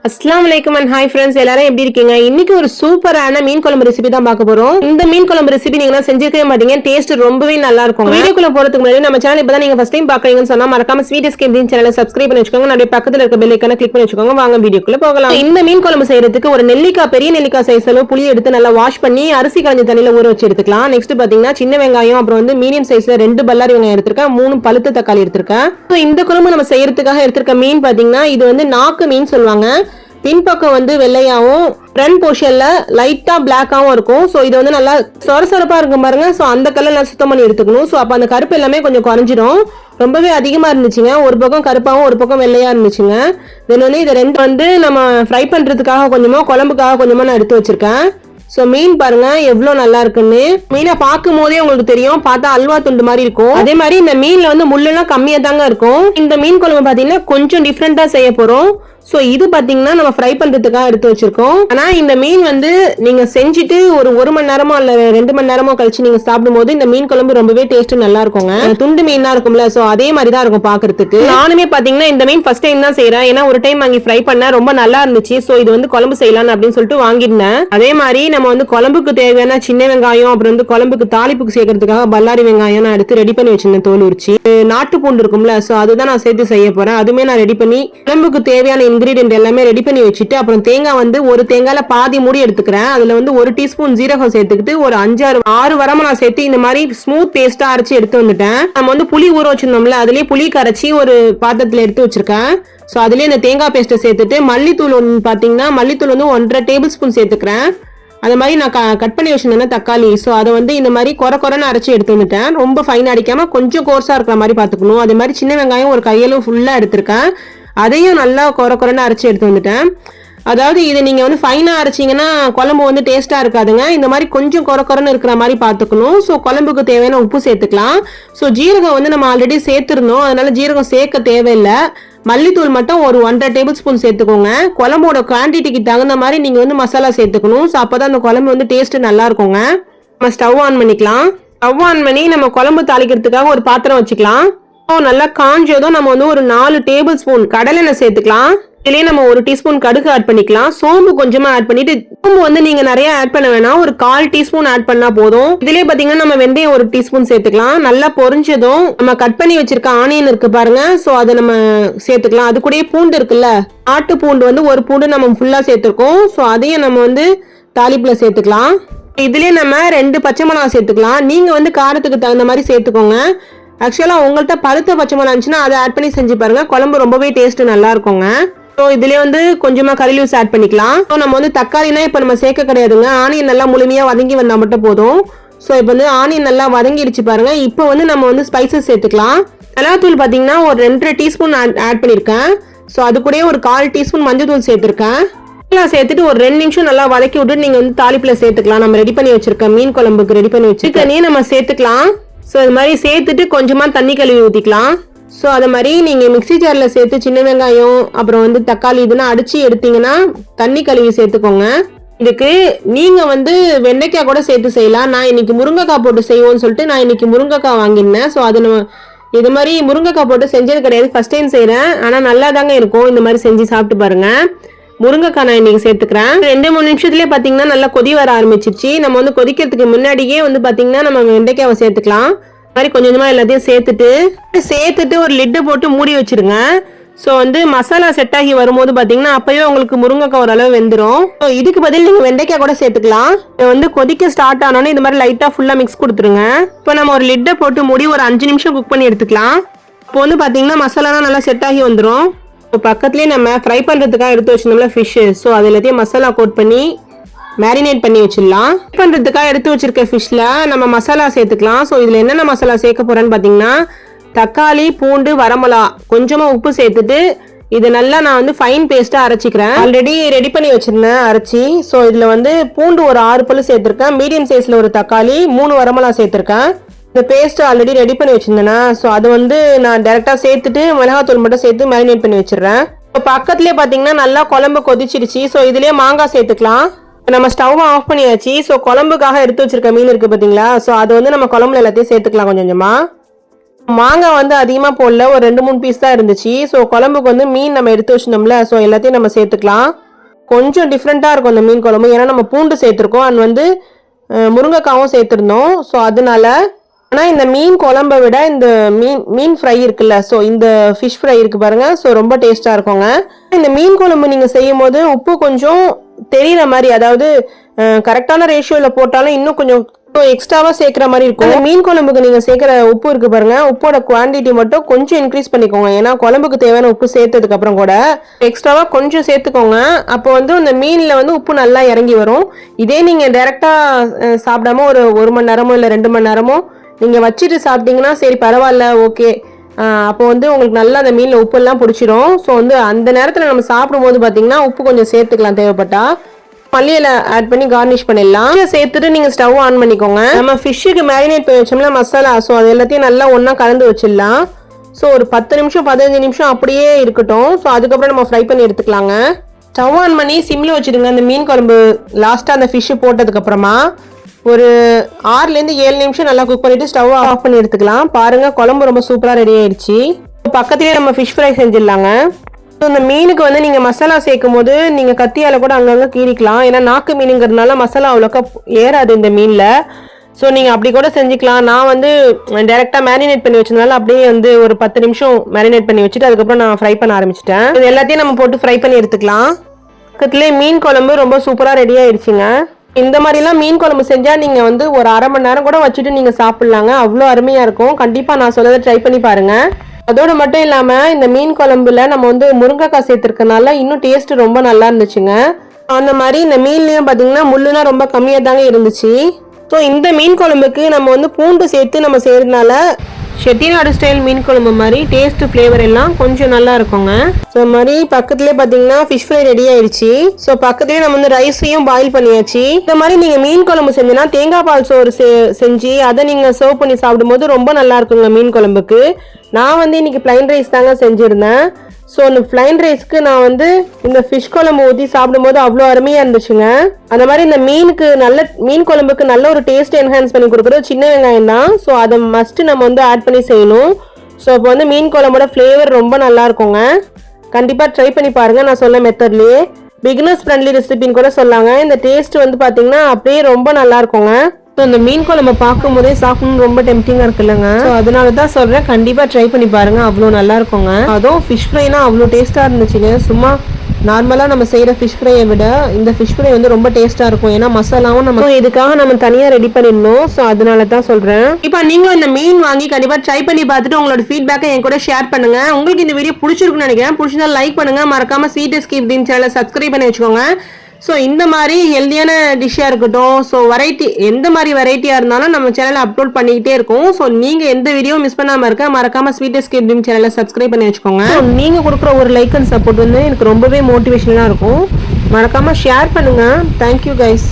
அஸ்ஸலாமு அலைக்கும் and hi friends, எல்லாரும் எப்படி இருக்கீங்க? இன்னைக்கு ஒரு சூப்பரான மீன் குழம்பு ரெசிபி தான் பார்க்க போறோம். இந்த மீன் குழம்பு ரெசிபி நீங்க செஞ்சிருக்கவே மாட்டீங்க, டேஸ்ட் ரொம்பவே நல்லா இருக்கும். வீடியோக்குள்ள போறதுக்கு முன்னாடி நம்ம சேனல் இப்பதான் நீங்க ஃபர்ஸ்ட் டைம் பாக்குறீங்கன்னு சொன்னா மறக்காம ஸ்வீட் எஸ்கேப் சேனலை சப்ஸ்கிரைப் பண்ணி வச்சுக்கோங்க. அப்படியே பக்கத்துல இருக்க பெல் ஐகானை கிளிக் பண்ணி வச்சுக்கோங்க. வாங்க வீடியோக்குள்ள போகலாம். இந்த மீன் குழம்பு செய்யறதுக்கு ஒரு நெல்லிக்காய், பெரிய நெல்லிக்காய் சைஸ் அளவு புளி எடுத்து நல்லா வாஷ் பண்ணி அரிசி கலஞ்ச தண்ணியில ஊற வச்சு எடுத்துக்கலாம். நெக்ஸ்ட் பாத்தீங்கன்னா சின்ன வெங்காயம், அப்புறம் மீடியம் சைஸ்ல 2 பல்லாரி வெங்காயம் எடுத்திருக்கேன், 3 பழுத்த தக்காளி எடுத்திருக்கேன். இந்த குழம்பு நம்ம செய்யறதுக்காக எடுத்திருக்க மீன் பாத்தீங்கன்னா இது நாக்கு மீன் சொல்லுவாங்க. பின்பக்கம் வெள்ளையாவும் ஃப்ரண்ட் போர்ஷன்ல லைட்டா பிளாக்காவும் இருக்கும். ஸோ இது நல்லா சொரசொரப்பா இருக்கும் பாருங்க. ஸோ அந்த கலர்ல சுத்தம் பண்ணி எடுத்துக்கணும். ஸோ அப்ப அந்த கருப்பு எல்லாமே கொஞ்சம் குறைஞ்சிடும். ரொம்பவே அதிகமா இருந்துச்சுங்க, ஒரு பக்கம் கருப்பாவும் ஒரு பக்கம் வெள்ளையா இருந்துச்சுங்க. தென் இது ரெண்டு நம்ம ஃப்ரை பண்றதுக்காக கொஞ்சமா, குழம்புக்காக கொஞ்சமா நான் எடுத்து வச்சிருக்கேன். சோ மீன் பாருங்க எவ்வளவு நல்லா இருக்குன்னு. மீனை பார்க்கும் போதே உங்களுக்கு தெரியும், பார்த்தா அல்வா துண்டு மாதிரி இருக்கும். அதே மாதிரி இந்த மீன்ல முள்ளெல்லாம் கம்மியா தாங்க இருக்கும். இந்த மீன் குழம்பு பாத்தீங்கன்னா கொஞ்சம் டிஃப்ரெண்டா செய்ய போறோம். சோ இது பாத்தீங்கன்னா நம்ம ஃப்ரை பண்றதுக்காக எடுத்து வச்சிருக்கோம். ஆனா இந்த மீன் நீங்க செஞ்சுட்டு ஒரு மணி நேரமோ இல்ல 2 மணி நேரமோ கழிச்சு நீங்க சாப்பிடும் போது இந்த மீன் குழம்பு ரொம்பவே டேஸ்ட் நல்லா இருக்குங்க. துண்டு மீனா இருக்கும்ல, சோ அதே மாதிரி தான் இருக்கும் பாக்குறதுக்கு. நானுமே பாத்தீங்கன்னா இந்த மீன் ஃபர்ஸ்ட் டைம் தான் செய்யறேன். ஏன்னா ஒரு டைம் வாங்கி ஃப்ரை பண்ண ரொம்ப நல்லா இருந்துச்சு. சோ இது குழம்பு செய்யலாம் அப்படின்னு சொல்லிட்டு வாங்கிருந்தேன். அதே மாதிரி நம்ம குழம்புக்கு தேவையான சின்ன வெங்காயம், அப்புறம் குழம்புக்கு தாளிப்புக்கு சேர்க்கறதுக்காக பல்லாரி வெங்காயம் நான் எடுத்து ரெடி பண்ணி வச்சிருந்தேன், தோல் உரிச்சு. நாட்டு பூண்டு இருக்கும்ல, சோ அதுதான் நான் சேர்த்து செய்ய போறேன். அதுமே நான் ரெடி பண்ணி குழம்புக்கு தேவையான இன்கிரீடியன்ட் எல்லாமே ரெடி பண்ணி வச்சுட்டு, அப்புறம் தேங்காய் ஒரு தேங்காயில பாதி மூடி எடுத்துக்கிறேன். அதுல 1 டீஸ்பூன் ஜீரகம் சேர்த்துக்கிட்டு ஒரு 5-6 வரமிளகாய் சேர்த்து இந்த மாதிரி ஸ்மூத் பேஸ்டா அரைச்சு எடுத்து வந்துட்டேன். நம்ம புளி ஊற வச்சிருந்தோம்ல, அதுலயே புளி கரைச்சி ஒரு பாத்திரத்துல எடுத்து வச்சிருக்கேன். சோ அதுலயே இந்த தேங்காய் பேஸ்ட்டை சேர்த்துட்டு மல்லித்தூள் பாத்தீங்கன்னா மல்லித்தூள் 1.5 டேபிள் ஸ்பூன் சேர்த்துக்கிறேன். அது மாதிரி நான் கட் பண்ணி வச்சிருந்தேன் தக்காளி. ஸோ அதை இந்த மாதிரி குறைன்னு அரைச்சி எடுத்து வந்துட்டேன். ரொம்ப ஃபைன் அடிக்காம கொஞ்சம் கோர்ஸா இருக்கிற மாதிரி பார்த்துக்கணும். அதே மாதிரி சின்ன வெங்காயம் ஒரு கையளவு ஃபுல்லா எடுத்திருக்கேன். அதையும் நல்லா குறைன்னு அரைச்சி எடுத்து வந்துட்டேன். அதாவது இது நீங்க ஃபைனா அரைச்சிங்கன்னா குழம்பு டேஸ்டா இருக்காதுங்க. இந்த மாதிரி கொஞ்சம் குறைன்னு இருக்கிற மாதிரி பார்த்துக்கணும். ஸோ குழம்புக்கு தேவையான உப்பு சேர்த்துக்கலாம். ஸோ ஜீரகம் நம்ம ஆல்ரெடி சேர்த்துருந்தோம், அதனால ஜீரகம் சேர்க்க தேவையில்லை. மல்லித்தூள் மட்டும் ஒரு 1.5 டேபிள் ஸ்பூன் சேர்த்துக்கோங்க. குழம்போட குவான்டிட்டிக்கு தகுந்த மாதிரி நீங்க மசாலா சேர்த்துக்கணும். ஸோ அப்பதான் அந்த குழம்பு டேஸ்ட் நல்லா இருக்குங்க. நம்ம ஸ்டவ் ஆன் பண்ணிக்கலாம். ஸ்டவ் ஆன் பண்ணி நம்ம குழம்பு தாளிக்கிறதுக்காக ஒரு பாத்திரம் வச்சுக்கலாம். நல்லா காஞ்சதும் நம்ம ஒரு 4 டேபிள் ஸ்பூன் கடலெண்ணெய் சேர்த்துக்கலாம். இதுலயே நம்ம 1 டீஸ்பூன் கடுகு ஆட் பண்ணிக்கலாம். சோம்பு கொஞ்சமா ஆட் பண்ணிட்டு, சோம்பு நீங்க நிறைய ஆட் பண்ண வேணாம், ஒரு 1/4 டீஸ்பூன் ஆட் பண்ணா போதும். இதுலயே பாத்தீங்கன்னா நம்ம வெந்தயம் 1 டீஸ்பூன் சேர்த்துக்கலாம். நல்லா பொரிஞ்சதும் நம்ம கட் பண்ணி வச்சிருக்க ஆனியன் இருக்கு பாருங்க, சோ அதை நம்ம சேர்த்துக்கலாம். அது கூடயே பூண்டு இருக்குல்ல, ஆட்டு பூண்டு 1 பூண்டு நம்ம ஃபுல்லா சேர்த்திருக்கோம். சோ அதையும் நம்ம தாளிப்புல சேர்த்துக்கலாம். இதுலயே நம்ம 2 பச்சை மிளகாய் சேர்த்துக்கலாம். நீங்க காரத்துக்கு தகுந்த மாதிரி சேர்த்துக்கோங்க. ஆக்சுவலா உங்கள்கிட்ட பழுத்த பச்சை மிளகாய் இருந்துச்சுன்னா அதை ஆட் பண்ணி செஞ்சு பாருங்க, குழம்பு ரொம்பவே டேஸ்ட் நல்லா இருக்குங்க. ஸோ இதுலயே கொஞ்சமா கறி லீவ்ஸ் ஆட் பண்ணிக்கலாம். ஸோ நம்ம தக்காளினா இப்போ நம்ம சேர்க்க கிடையாதுங்க, ஆனியன் நல்லா முழுமையா வதங்கி வந்தா மட்டும் போதும். ஸோ இப்போ ஆனியன் நல்லா வதங்கிடுச்சு பாருங்க. இப்போ நம்ம ஸ்பைசஸ் சேர்த்துக்கலாம். மிளகாத்தூள் பாத்தீங்கன்னா ஒரு 2.5 டீஸ்பூன் ஆட் பண்ணிருக்கேன். ஸோ அது கூட ஒரு 1/4 டீஸ்பூன் மஞ்சள் தூள் சேர்த்திருக்கேன். சேர்த்துட்டு ஒரு 2 நிமிஷம் நல்லா வதக்கி விட்டு நீங்க தாளிப்புல சேர்த்துக்கலாம். நம்ம ரெடி பண்ணி வச்சிருக்க மீன் குழம்புக்கு ரெடி பண்ணி வச்சிருக்கனே நம்ம சேர்த்துக்கலாம். ஸோ இது மாதிரி சேர்த்துட்டு கொஞ்சமா தண்ணி கழுவி ஊற்றிக்கலாம். ஸோ அதை மாதிரி நீங்கள் மிக்சி ஜாரில் சேர்த்து சின்ன வெங்காயம் அப்புறம் தக்காளி இதெல்லாம் அடிச்சு எடுத்தீங்கன்னா தண்ணி கழுவி சேர்த்துக்கோங்க. இதுக்கு நீங்கள் வெண்டைக்காய் கூட சேர்த்து செய்யலாம். நான் இன்னைக்கு முருங்கைக்காய் போட்டு செய்வோம்னு சொல்லிட்டு நான் இன்னைக்கு முருங்கைக்காய் வாங்கியிருந்தேன். ஸோ அது நம்ம இது மாதிரி முருங்கைக்காய் போட்டு செஞ்சது கிடையாது, ஃபர்ஸ்ட் டைம் செய்கிறேன். ஆனால் நல்லா தாங்க இருக்கும். இந்த மாதிரி செஞ்சு சாப்பிட்டு பாருங்க. முருங்கைக்காய் நான் இன்னைக்கு சேர்த்துக்கிறேன். 2-3 நிமிஷத்துலேயே பார்த்தீங்கன்னா நல்லா கொதி வர ஆரம்பிச்சிருச்சு. நம்ம கொதிக்கிறதுக்கு முன்னாடியே பார்த்தீங்கன்னா நம்ம வெண்டைக்காவை சேர்த்துக்கலாம். மாதிரி கொஞ்சமா எல்லாத்தையும் சேர்த்துட்டு ஒரு லிட்டு போட்டு மூடி வச்சிருங்க. ஸோ மசாலா செட் ஆகி வரும்போது பார்த்தீங்கன்னா அப்பயே உங்களுக்கு முருங்கைக்காய் ஓரளவு வெந்துடும். இதுக்கு பதில் நீங்கள் வெண்டைக்காய் கூட சேர்த்துக்கலாம். கொதிக்க ஸ்டார்ட் ஆனோன்னு இந்த மாதிரி லைட்டாக ஃபுல்லாக மிக்ஸ் கொடுத்துருங்க. இப்போ நம்ம ஒரு லிட்டை போட்டு மூடி ஒரு 5 நிமிஷம் குக் பண்ணி எடுத்துக்கலாம். இப்போ பார்த்தீங்கன்னா மசாலாலாம் நல்லா செட் ஆகி வந்துடும். இப்போ பக்கத்துலேயே நம்ம ஃப்ரை பண்ணுறதுக்காக எடுத்து வச்சிருந்தோம்ல ஃபிஷ், ஸோ அது எல்லாத்தையும் மசாலா கோட் பண்ணி மேரினேட் பண்ணி வச்சிடலாம். ஃப்ரை பண்ணுறதுக்காக எடுத்து வச்சிருக்க ஃபிஷ்ல நம்ம மசாலா சேர்த்துக்கலாம். ஸோ இதில் என்னென்ன மசாலா சேர்க்க போறேன்னு பார்த்தீங்கன்னா தக்காளி, பூண்டு, வரமிளகா, கொஞ்சமாக உப்பு சேர்த்துட்டு இது நல்லா நான் ஃபைன் பேஸ்ட்டாக அரைச்சிக்கிறேன். ஆல்ரெடி ரெடி பண்ணி வச்சிருந்தேன் அரைச்சி. ஸோ இதில் பூண்டு ஒரு 6 பல்லு சேர்த்துருக்கேன், மீடியம் சைஸில் ஒரு தக்காளி, 3 வரமிளகா சேர்த்துருக்கேன். இந்த பேஸ்ட் ஆல்ரெடி ரெடி பண்ணி வச்சிருந்தேன்னா, ஸோ அது நான் டேரெக்டாக சேர்த்துட்டு மிளகாத்தூள் மட்டும் சேர்த்து மேரினேட் பண்ணி வச்சிடுறேன். இப்போ பக்கத்துலேயே பார்த்தீங்கன்னா நல்லா குழம்பு கொதிச்சிருச்சு. ஸோ இதுலேயே மாங்காய் சேர்த்துக்கலாம். நம்ம ஸ்டவ் ஆஃப் பண்ணியாச்சு. ஸோ குழம்புக்காக எடுத்து வச்சிருக்க மீன் இருக்கு பார்த்தீங்களா, ஸோ அது நம்ம குழம்புல எல்லாத்தையும் சேர்த்துக்கலாம் கொஞ்சம் கொஞ்சமாக. மாங்காய் வந்து அதிகமாக போடல, ஒரு 2-3 பீஸ் தான் இருந்துச்சு. ஸோ குழம்புக்கு வந்து மீன் நம்ம எடுத்து வச்சிருந்தோம்ல, ஸோ எல்லாத்தையும் நம்ம சேர்த்துக்கலாம். கொஞ்சம் டிஃப்ரெண்ட்டாக இருக்கும் அந்த மீன் குழம்பு, ஏன்னா நம்ம பூண்டு சேர்த்துருக்கோம் அண்ட் வந்து முருங்கைக்காவும் சேர்த்துருந்தோம். ஸோ அதனால ஆனால் இந்த மீன் குழம்பை விட இந்த மீன் ஃப்ரை இருக்குல்ல, ஸோ இந்த ஃபிஷ் ஃப்ரை இருக்கு பாருங்க, ஸோ ரொம்ப டேஸ்ட்டாக இருக்குங்க. இந்த மீன் குழம்பு நீங்கள் செய்யும் போது உப்பு கொஞ்சம் தெரிகிற மாதிரி, அதாவது கரெக்டான ரேஷியோவில் போட்டாலும் இன்னும் கொஞ்சம் எக்ஸ்ட்ராவா சேர்க்கிற மாதிரி இருக்கும். மீன் குழம்புக்கு நீங்க சேர்க்கிற உப்பு இருக்கு பாருங்க, உப்போட குவான்டிட்டி மட்டும் கொஞ்சம் இன்க்ரீஸ் பண்ணிக்கோங்க. ஏன்னா குழம்புக்கு தேவையான உப்பு சேர்த்ததுக்கு அப்புறம் கூட எக்ஸ்ட்ராவா கொஞ்சம் சேர்த்துக்கோங்க. அப்போ வந்து இந்த மீன்ல வந்து உப்பு நல்லா இறங்கி வரும். இதே நீங்க டைரக்டா சாப்பிடாம ஒரு 1 மணி நேரமோ இல்லை 2 மணி நேரமோ நீங்க வச்சுட்டு சாப்பிட்டீங்கன்னா சரி பரவாயில்ல, ஓகே, அப்போ வந்து உங்களுக்கு நல்லா அந்த மீன்ல உப்பு எல்லாம் பிடிச்சிரும். ஸோ வந்து அந்த நேரத்தில் நம்ம சாப்பிடும் போது பார்த்தீங்கன்னா உப்பு கொஞ்சம் சேர்த்துக்கலாம் தேவைப்பட்டா. மல்லியில ஆட் பண்ணி கார்னிஷ் பண்ணிடலாம். சேர்த்துட்டு நீங்க ஸ்டவ் ஆன் பண்ணிக்கோங்க. நம்ம ஃபிஷ்ஷுக்கு மேரினேட் பண்ணி வச்சோம்ல மசாலா, ஸோ அது எல்லாத்தையும் நல்லா ஒன்னா கலந்து வச்சிடலாம். ஸோ ஒரு 10 நிமிஷம் 15 நிமிஷம் அப்படியே இருக்கட்டும். ஸோ அதுக்கப்புறம் நம்ம ஃப்ரை பண்ணி எடுத்துக்கலாங்க. ஸ்டவ் ஆன் பண்ணி சிம்ல வச்சுடுங்க. அந்த மீன் குழம்பு லாஸ்ட்டாக அந்த ஃபிஷ்ஷு போட்டதுக்கு அப்புறமா ஒரு 6லேருந்து 7 நிமிஷம் நல்லா குக் பண்ணிட்டு ஸ்டவ் ஆஃப் பண்ணி எடுத்துக்கலாம். பாருங்க குழம்பு ரொம்ப சூப்பராக ரெடி ஆயிடுச்சு. பக்கத்துலேயே நம்ம ஃபிஷ் ஃப்ரை செஞ்சிடலாங்க. இந்த மீனுக்கு வந்து நீங்கள் மசாலா சேர்க்கும் போது நீங்கள் கத்தியால் கூட அங்கங்கே கீறிக்கலாம். ஏன்னா நாக்கு மீனுங்கிறதுனால மசாலா அவ்வளோக்கா ஏறாது இந்த மீனில். ஸோ நீங்கள் அப்படி கூட செஞ்சுக்கலாம். நான் வந்து டைரெக்டாக மேரினேட் பண்ணி வச்சதுனால அப்படியே வந்து ஒரு 10 நிமிஷம் மேரினேட் பண்ணி வச்சுட்டு அதுக்கப்புறம் நான் ஃப்ரை பண்ண ஆரம்பிச்சிட்டேன். இது எல்லாத்தையும் நம்ம போட்டு ஃப்ரை பண்ணி எடுத்துக்கலாம். பக்கத்துலேயே மீன் குழம்பு ரொம்ப சூப்பராக ரெடி ஆயிடுச்சுங்க. இந்த மாதிரிலாம் மீன் குழம்பு செஞ்சால் நீங்கள் வந்து ஒரு 1/2 மணி நேரம் கூட வச்சுட்டு நீங்கள் சாப்பிட்லாங்க. அவ்வளோ அருமையாக இருக்கும். கண்டிப்பாக நான் சொல்லதை ட்ரை பண்ணி பாருங்கள். அதோட மட்டும் இல்லாமல் இந்த மீன் குழம்புல நம்ம வந்து முருங்கைக்காய் சேர்த்துருக்கனால இன்னும் டேஸ்ட் ரொம்ப நல்லா இருந்துச்சுங்க. அந்த மாதிரி இந்த மீன்லேயும் பார்த்தீங்கன்னா முள்ளுனா ரொம்ப கம்மியாக தாங்க இருந்துச்சு. ஸோ இந்த மீன் குழம்புக்கு நம்ம வந்து பூண்டு சேர்த்து நம்ம செய்கிறதுனால செட்டிநாடு ஸ்டைல் மீன் குழம்பு மாதிரி டேஸ்ட் ஃப்ளேவர் எல்லாம் கொஞ்சம் நல்லா இருக்குங்க. ஸோ மாதிரி பக்கத்துலேயே பார்த்தீங்கன்னா ஃபிஷ் ஃப்ரை ரெடி ஆயிடுச்சு. ஸோ பக்கத்துலேயே நம்ம வந்து ரைஸையும் பாயில் பண்ணியாச்சு. இந்த மாதிரி நீங்கள் மீன் குழம்பு செஞ்சீங்கன்னா தேங்காய் பால் சோறு செஞ்சு அதை நீங்கள் சர்வ் பண்ணி சாப்பிடும்போது ரொம்ப நல்லா இருக்குங்க மீன் குழம்புக்கு. நான் வந்து இன்னைக்கு பிளைன் ரைஸ் தாங்க செஞ்சுருந்தேன். ஸோ அந்த பிளைன் ரைஸ்க்கு நான் வந்து இந்த ஃபிஷ் குழம்பு ஊற்றி சாப்பிடும்போது அவ்வளோ அருமையாக இருந்துச்சுங்க. அந்த மாதிரி இந்த மீன் குழம்புக்கு நல்ல ஒரு டேஸ்ட் என்ஹான்ஸ் பண்ணி கொடுக்குறது சின்ன வெங்காயம் தான். ஸோ அதை மஸ்ட்டு நம்ம வந்து ஆட் பண்ணி செய்யணும். ஸோ இப்போ வந்து மீன் குழம்போட ஃப்ளேவர் ரொம்ப நல்லா இருக்குங்க. கண்டிப்பாக ட்ரை பண்ணி பாருங்கள். நான் சொன்ன மெத்தட்லேயே பிகினர்ஸ் ஃப்ரெண்ட்லி ரெசிபின்னு கூட சொல்லாங்க. இந்த டேஸ்ட் வந்து பார்த்தீங்கன்னா அப்படியே ரொம்ப நல்லா இருக்குங்க. ஸோ இந்த மீன் குழம்பு பார்க்கும் போதே சாப்பிடணும்னு ரொம்ப டெம்டிங்காக இருக்குல்லங்க. ஸோ அதனால தான் சொல்கிறேன், கண்டிப்பாக ட்ரை பண்ணி பாருங்கள். அவ்வளோ நல்லா இருக்குங்க. அதுவும் ஃபிஷ் ஃப்ரைனா அவ்வளோ டேஸ்ட்டாக இருந்துச்சுங்க. சும்மா நார்மலாக நம்ம செய்கிற ஃபிஷ் ஃப்ரையை விட இந்த ஃபிஷ் ஃப்ரை வந்து ரொம்ப டேஸ்ட்டாக இருக்கும். ஏன்னா மசாலாவும் நம்ம இதுக்காக நம்ம தனியாக ரெடி பண்ணிடணும். ஸோ அதனால தான் சொல்கிறேன். இப்போ நீங்களும் இந்த மீன் வாங்கி கண்டிப்பாக ட்ரை பண்ணி பார்த்துட்டு உங்களோட ஃபீட்பேக்கை என் கூட ஷேர் பண்ணுங்கள். உங்களுக்கு இந்த வீடியோ பிடிச்சிருக்குன்னு நினைக்கிறேன். பிடிச்சிருந்தா லைக் பண்ணுங்கள். மறக்காமல் ஸ்வீட் எஸ்கேப் ட்ரீம் சேனலை சப்ஸ்கிரைப் பண்ணி வச்சுக்கோங்க. ஸோ இந்த மாதிரி ஹெல்தியான டிஷ்ஷாக இருக்கட்டும், ஸோ வெரைட்டி எந்த மாதிரி வெரைட்டியாக இருந்தாலும் நம்ம சேனலில் அப்லோட் பண்ணிக்கிட்டே இருக்கும். ஸோ நீங்கள் எந்த வீடியோ மிஸ் பண்ணாமல் இருக்க மறக்காமல் ஸ்வீட் எஸ்கேப் ட்ரீம் சேனலை சப்ஸ்கிரைப் பண்ணி வச்சுக்கோங்க. ஸோ நீங்கள் கொடுக்குற ஒரு லைக் அண்ட் சப்போர்ட் வந்து எனக்கு ரொம்பவே மோட்டிவேஷனாக இருக்கும். மறக்காமல் ஷேர் பண்ணுங்கள். Thank you guys.